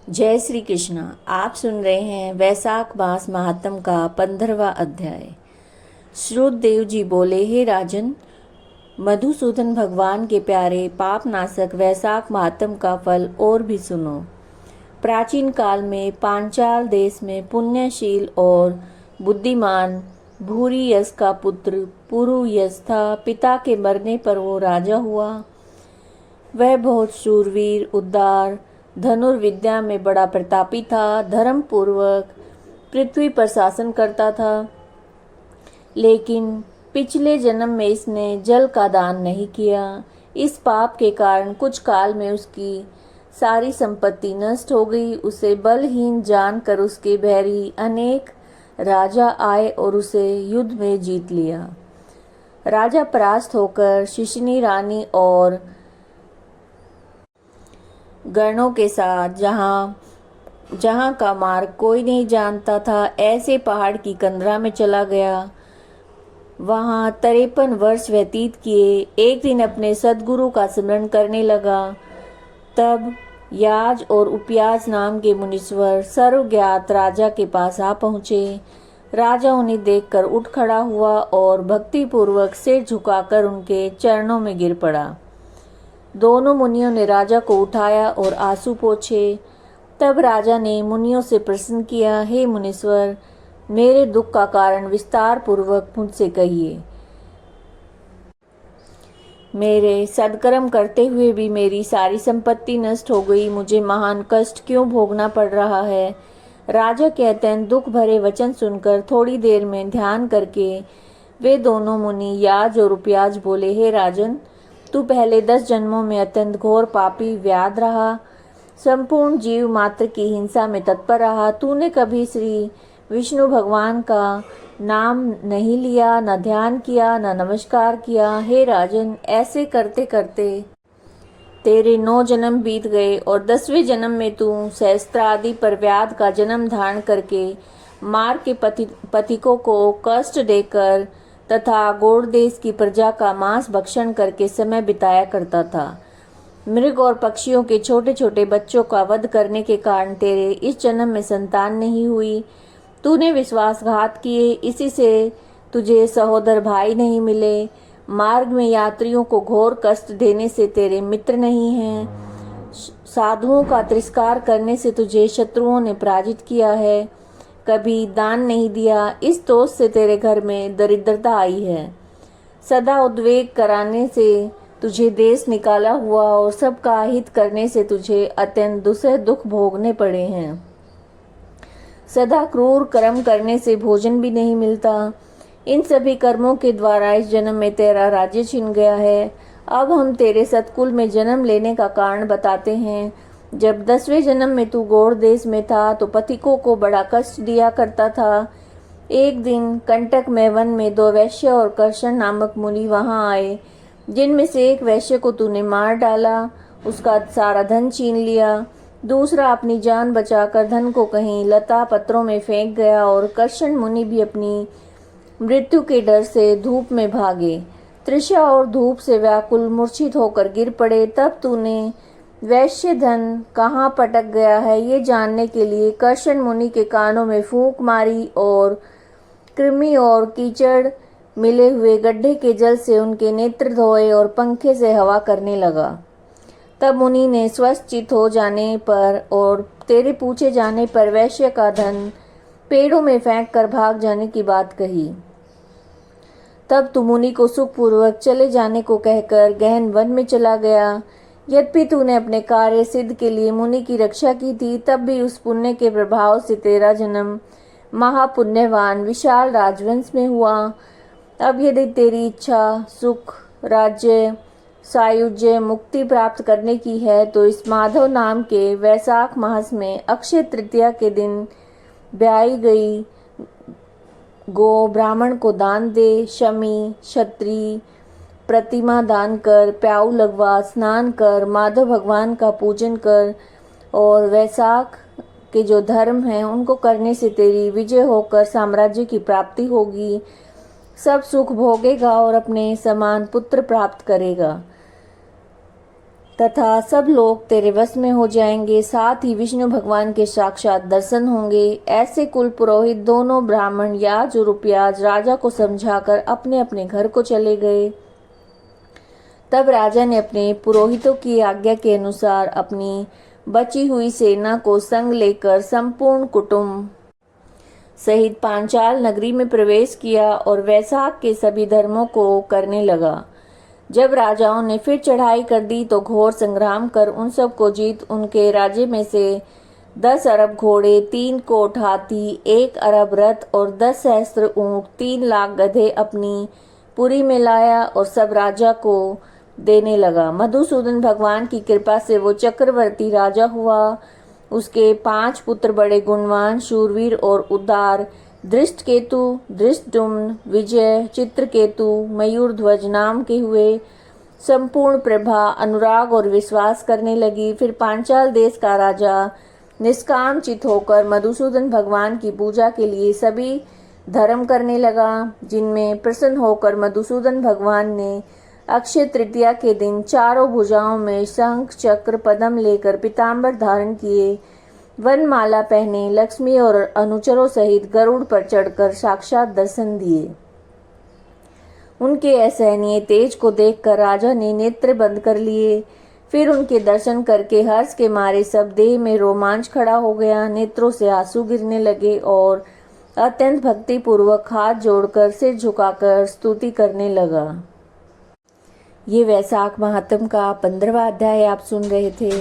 जय श्री कृष्णा। आप सुन रहे हैं वैशाख मास महात्म का 15वां अध्याय। श्रुतदेव जी बोले, हे राजन, मधुसूदन भगवान के प्यारे पाप नाशक वैशाख महात्म का फल और भी सुनो। प्राचीन काल में पांचाल देश में पुण्यशील और बुद्धिमान भूरियस का पुत्र पुरुयस था। पिता के मरने पर वो राजा हुआ। वह बहुत शूरवीर, उदार, धनुर्विद्या में बड़ा प्रतापी था, धर्म पूर्वक पृथ्वी पर शासन करता था। लेकिन पिछले जन्म में इसने जल का दान नहीं किया। इस पाप के कारण कुछ काल में उसकी सारी संपत्ति नष्ट हो गई। उसे बलहीन जानकर उसके बैरी अनेक राजा आए और उसे युद्ध में जीत लिया। राजा परास्त होकर शिशनी रानी और गणों के साथ जहां का मार्ग कोई नहीं जानता था, ऐसे पहाड़ की कंदरा में चला गया। वहां 53 वर्ष व्यतीत किए। एक दिन अपने सद्गुरु का स्मरण करने लगा। तब याज और उपयाज नाम के मुनीश्वर सर्वज्ञात राजा के पास आ पहुँचे। राजा उन्हें देखकर उठ खड़ा हुआ और भक्तिपूर्वक सिर झुकाकर उनके चरणों में गिर पड़ा। दोनों मुनियों ने राजा को उठाया और आंसू पोंछे। तब राजा ने मुनियों से प्रश्न किया, हे मुनीश्वर, मेरे दुख का कारण विस्तार पूर्वक मुझसे कहिए। मेरे सद्कर्म करते हुए भी मेरी सारी संपत्ति नष्ट हो गई। मुझे महान कष्ट क्यों भोगना पड़ रहा है? राजा के अत्यंत दुख भरे वचन सुनकर थोड़ी देर में ध्यान करके वे दोनों मुनि याज और उपयाज बोले, हे राजन, तू पहले 10 जन्मों में अत्यंत घोर पापी व्याध रहा, संपूर्ण जीव मात्र की हिंसा में तत्पर रहा। तूने कभी श्री विष्णु भगवान का नाम नहीं लिया, न ध्यान किया, न नमस्कार किया। हे राजन, ऐसे करते करते तेरे 9 जन्म बीत गए और 10वें जन्म में तू सहस्त्रादि पर व्याध का जन्म धारण करके मार्ग के पथिकों को कष्ट देकर तथा गौड़ देश की प्रजा का मांस भक्षण करके समय बिताया करता था। मृग और पक्षियों के छोटे छोटे बच्चों का वध करने के कारण तेरे इस जन्म में संतान नहीं हुई। तूने विश्वासघात किए, इसी से तुझे सहोदर भाई नहीं मिले। मार्ग में यात्रियों को घोर कष्ट देने से तेरे मित्र नहीं हैं। साधुओं का तिरस्कार करने से तुझे शत्रुओं ने पराजित किया है। कभी दान नहीं दिया, इस दोष से तेरे घर में दरिद्रता आई है। सदा उद्वेग कराने से तुझे देश निकाला हुआ और सबका हित करने से तुझे अत्यंत दुसह दुख भोगने पड़े हैं। सदा क्रूर कर्म करने से भोजन भी नहीं मिलता। इन सभी कर्मों के द्वारा इस जन्म में तेरा राज्य छिन गया है। अब हम तेरे सतकुल में जन्म लेने का कारण बताते हैं। जब 10वें जन्म में तू गौड़ देश में था तो पथिकों को बड़ा कष्ट दिया करता था। एक दिन कंटक में वन में 2 वैश्य और कर्षण नामक मुनि वहां आए, जिनमें से एक वैश्य को तूने मार डाला, उसका सारा धन छीन लिया। दूसरा अपनी जान बचाकर धन को कहीं लता पत्रों में फेंक गया और कर्षण मुनि भी अपनी मृत्यु के डर से धूप में भागे। तृषा और धूप से व्याकुल मूर्छित होकर गिर पड़े। तब तूने वैश्य धन कहाँ पटक गया है ये जानने के लिए कर्षण मुनि के कानों में फूंक मारी और कृमि और कीचड़ मिले हुए गड्ढे के जल से उनके नेत्र धोए और पंखे से हवा करने लगा। तब मुनि ने स्वस्थचित हो जाने पर और तेरे पूछे जाने पर वैश्य का धन पेड़ों में फेंक कर भाग जाने की बात कही। तब तू मुनि को सुखपूर्वक चले जाने को कहकर गहन वन में चला गया। यद्यपि तूने अपने कार्य सिद्ध के लिए मुनि की रक्षा की थी, तब भी उस पुण्य के प्रभाव से तेरा जन्म महापुण्यवान विशाल राजवंश में हुआ। अब यदि तेरी इच्छा सुख, राज्य, सायुज्य, मुक्ति प्राप्त करने की है तो इस माधव नाम के वैशाख मास में अक्षय तृतीया के दिन ब्याई गई गो ब्राह्मण को दान दे। शमी, क्षत्रिय प्रतिमा दान कर, प्याऊ लगवा, स्नान कर, माधव भगवान का पूजन कर और वैशाख के जो धर्म हैं उनको करने से तेरी विजय होकर साम्राज्य की प्राप्ति होगी। सब सुख भोगेगा और अपने समान पुत्र प्राप्त करेगा। तथा सब लोग तेरे वश में हो जाएंगे। साथ ही विष्णु भगवान के साक्षात दर्शन होंगे। ऐसे कुल पुरोहित, दोनों ब्राह्मण, याज और उपयाज राजा को समझाकर अपने अपने घर को चले गए। तब राजा ने अपने पुरोहितों की आज्ञा के अनुसार अपनी बची हुई सेना को संग लेकर संपूर्ण कुटुंब सहित पांचाल नगरी में प्रवेश किया और वैशाख के सभी धर्मों को करने लगा। जब राजाओं ने फिर चढ़ाई कर दी तो घोर संग्राम कर उन सब को जीत उनके राज्य में से 10 अरब घोड़े, 3 कोट हाथी, 1 अरब रथ और 10 सहस्त्र ऊंट, 3 लाख गधे अपनी पुरी में लाया और सब राजा को देने लगा। मधुसूदन भगवान की कृपा से वो चक्रवर्ती राजा हुआ। उसके 5 पुत्र बड़े गुणवान, शूरवीर और उदार दृष्टकेतु, धृष्टद्युम्न, विजय, चित्रकेतु, मयूरध्वज नाम के हुए। संपूर्ण प्रभा, अनुराग और विश्वास करने लगी। फिर पांचाल देश का राजा निष्काम चित होकर मधुसूदन भगवान की पूजा के लिए सभी धर्म करने लगा, जिनमें प्रसन्न होकर मधुसूदन भगवान ने अक्षय तृतीया के दिन चारों भुजाओं में शंख, चक्र, पद्म लेकर पीताम्बर धारण किए, वनमाला पहने, लक्ष्मी और अनुचरों सहित गरुड़ पर चढ़कर साक्षात दर्शन दिए। उनके असहनीय तेज को देखकर राजा ने नेत्र बंद कर लिए। फिर उनके दर्शन करके हर्ष के मारे सब देह में रोमांच खड़ा हो गया, नेत्रों से आंसू गिरने लगे और अत्यंत भक्ति पूर्वक हाथ जोड़कर सिर झुकाकर स्तुति करने लगा। ये वैशाख महात्म का 15वां अध्याय आप सुन रहे थे।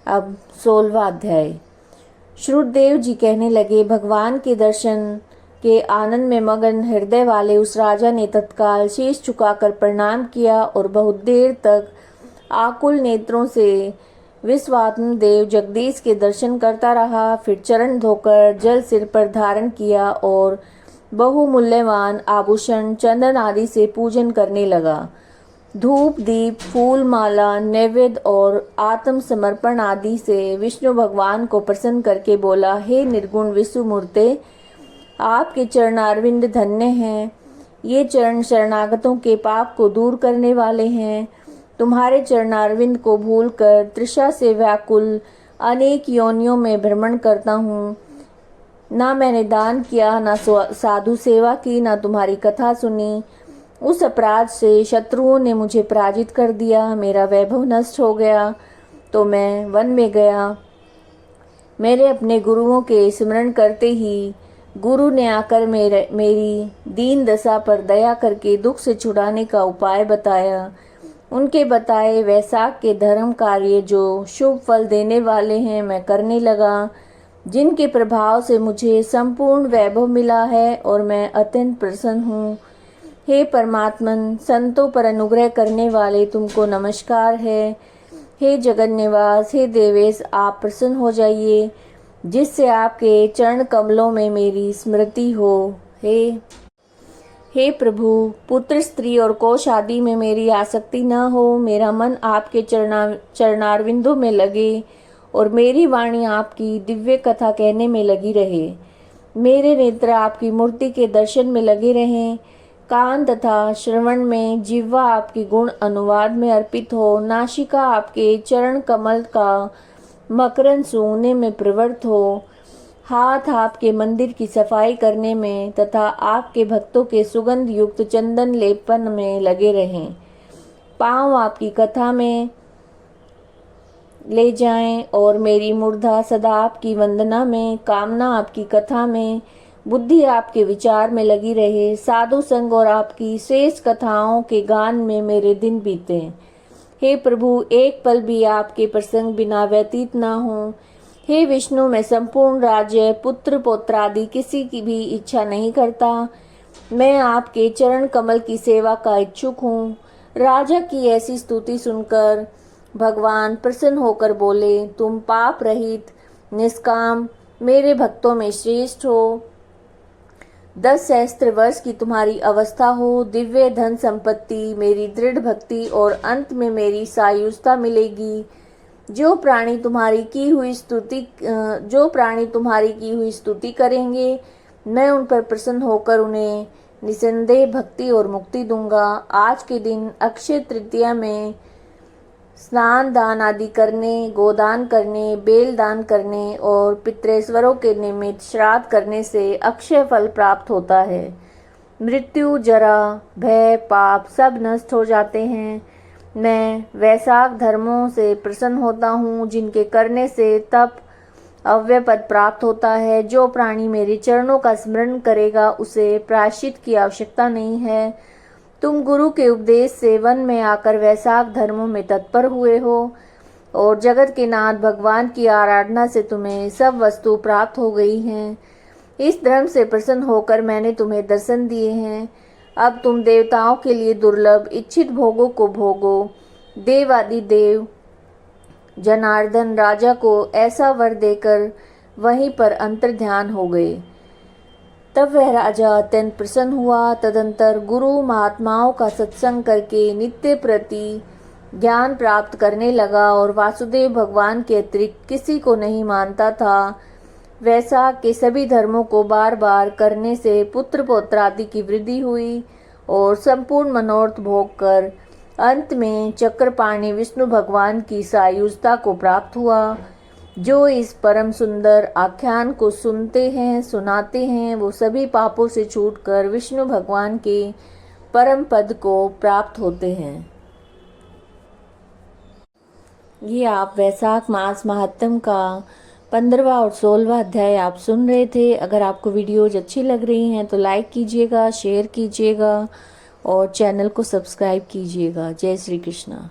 अब 16वां अध्याय। श्रुतदेव जी कहने लगे, भगवान के दर्शन के आनंद में मगन हृदय वाले उस राजा ने तत्काल शीश झुकाकर प्रणाम किया और बहुत देर तक आकुल नेत्रों से विश्वात्म देव जगदीश के दर्शन करता रहा। फिर चरण धोकर जल सिर पर धारण किया और बहुमूल्यवान आभूषण, चंदन आदि से पूजन करने लगा। धूप, दीप, फूल, माला, नैवेद्य और आत्म समर्पण आदि से विष्णु भगवान को प्रसन्न करके बोला, हे निर्गुण विश्व मूर्ते, आपके चरणारविंद धन्य हैं। ये चरण शरणागतों के पाप को दूर करने वाले हैं। तुम्हारे चरणारविंद को भूलकर तृषा से व्याकुल अनेक योनियों में भ्रमण करता हूँ। ना मैंने दान किया, ना साधु सेवा की, ना तुम्हारी कथा सुनी। उस अपराध से शत्रुओं ने मुझे पराजित कर दिया, मेरा वैभव नष्ट हो गया तो मैं वन में गया। मेरे अपने गुरुओं के स्मरण करते ही गुरु ने आकर मेरी दीन दशा पर दया करके दुख से छुड़ाने का उपाय बताया। उनके बताए वैशाख के धर्म कार्य जो शुभ फल देने वाले हैं मैं करने लगा, जिनके प्रभाव से मुझे संपूर्ण वैभव मिला है और मैं अत्यंत प्रसन्न हूँ। हे परमात्मन, संतों पर अनुग्रह करने वाले तुमको नमस्कार है। हे जगन निवास, हे देवेश, आप प्रसन्न हो जाइए, जिससे आपके चरण कमलों में मेरी स्मृति हो। हे प्रभु, पुत्र, स्त्री और कोश आदि में मेरी आसक्ति न हो। मेरा मन आपके चरणारविंदों में लगे और मेरी वाणी आपकी दिव्य कथा कहने में लगी रहे। मेरे नेत्र आपकी मूर्ति के दर्शन में लगे रहें। कान तथा श्रवण में, जिह्वा आपके गुण अनुवाद में अर्पित हो। नासिका आपके चरण कमल का मकरंद सूंघने में प्रवृत्त हो। हाथ आपके मंदिर की सफाई करने में तथा आपके भक्तों के सुगंध युक्त चंदन लेपन में लगे रहें। पांव आपकी कथा में ले जाएं और मेरी मूर्धा सदा आपकी वंदना में, कामना आपकी कथा में, बुद्धि आपके विचार में लगी रहे। साधु संग और आपकी श्रेष्ठ कथाओं के गान में मेरे दिन बीते। हे प्रभु, एक पल भी आपके प्रसंग बिना व्यतीत ना हो। हे विष्णु, मैं संपूर्ण राज्य, पुत्र, पौत्रादि किसी की भी इच्छा नहीं करता। मैं आपके चरण कमल की सेवा का इच्छुक हूँ। राजा की ऐसी स्तुति सुनकर भगवान प्रसन्न होकर बोले, तुम पाप रहित, निष्काम, मेरे भक्तों में श्रेष्ठ हो। 10 सहस्त्र वर्ष की तुम्हारी अवस्था हो, दिव्य धन संपत्ति, मेरी दृढ़ भक्ति और अंत में मेरी सायुजता मिलेगी। जो प्राणी तुम्हारी की हुई स्तुति करेंगे, मैं उन पर प्रसन्न होकर उन्हें निसंदेह भक्ति और मुक्ति दूंगा। आज के दिन अक्षय तृतीया में स्नान दान आदि करने, गोदान करने, बेल दान करने और पितृेश्वरों के निमित्त श्राद्ध करने से अक्षय फल प्राप्त होता है। मृत्यु, जरा, भय, पाप सब नष्ट हो जाते हैं। मैं वैशाख धर्मों से प्रसन्न होता हूँ, जिनके करने से तप अव्यय पद प्राप्त होता है। जो प्राणी मेरे चरणों का स्मरण करेगा उसे प्रायश्चित की आवश्यकता नहीं है। तुम गुरु के उपदेश से वन में आकर वैशाख धर्मों में तत्पर हुए हो और जगत के नाथ भगवान की आराधना से तुम्हें सब वस्तु प्राप्त हो गई हैं। इस धर्म से प्रसन्न होकर मैंने तुम्हें दर्शन दिए हैं। अब तुम देवताओं के लिए दुर्लभ इच्छित भोगों को भोगो। देवादि देव जनार्दन राजा को ऐसा वर देकर वहीं पर अंतर्ध्यान हो गए। तब वह राजा अत्यंत प्रसन्न हुआ। तदंतर गुरु महात्माओं का सत्संग करके नित्य प्रति ज्ञान प्राप्त करने लगा और वासुदेव भगवान के अतिरिक्त किसी को नहीं मानता था। वैशाख के सभी धर्मों को बार बार करने से पुत्र पौत्र आदि की वृद्धि हुई और संपूर्ण मनोरथ भोग कर अंत में चक्रपाणि विष्णु भगवान की सायुजता को प्राप्त हुआ। जो इस परम सुंदर आख्यान को सुनते हैं, सुनाते हैं, वो सभी पापों से छूटकर विष्णु भगवान के परम पद को प्राप्त होते हैं। ये आप वैशाख मास महात्म का 15वां और 16वां अध्याय आप सुन रहे थे। अगर आपको वीडियोज अच्छी लग रही हैं तो लाइक कीजिएगा, शेयर कीजिएगा और चैनल को सब्सक्राइब कीजिएगा। जय श्री कृष्णा।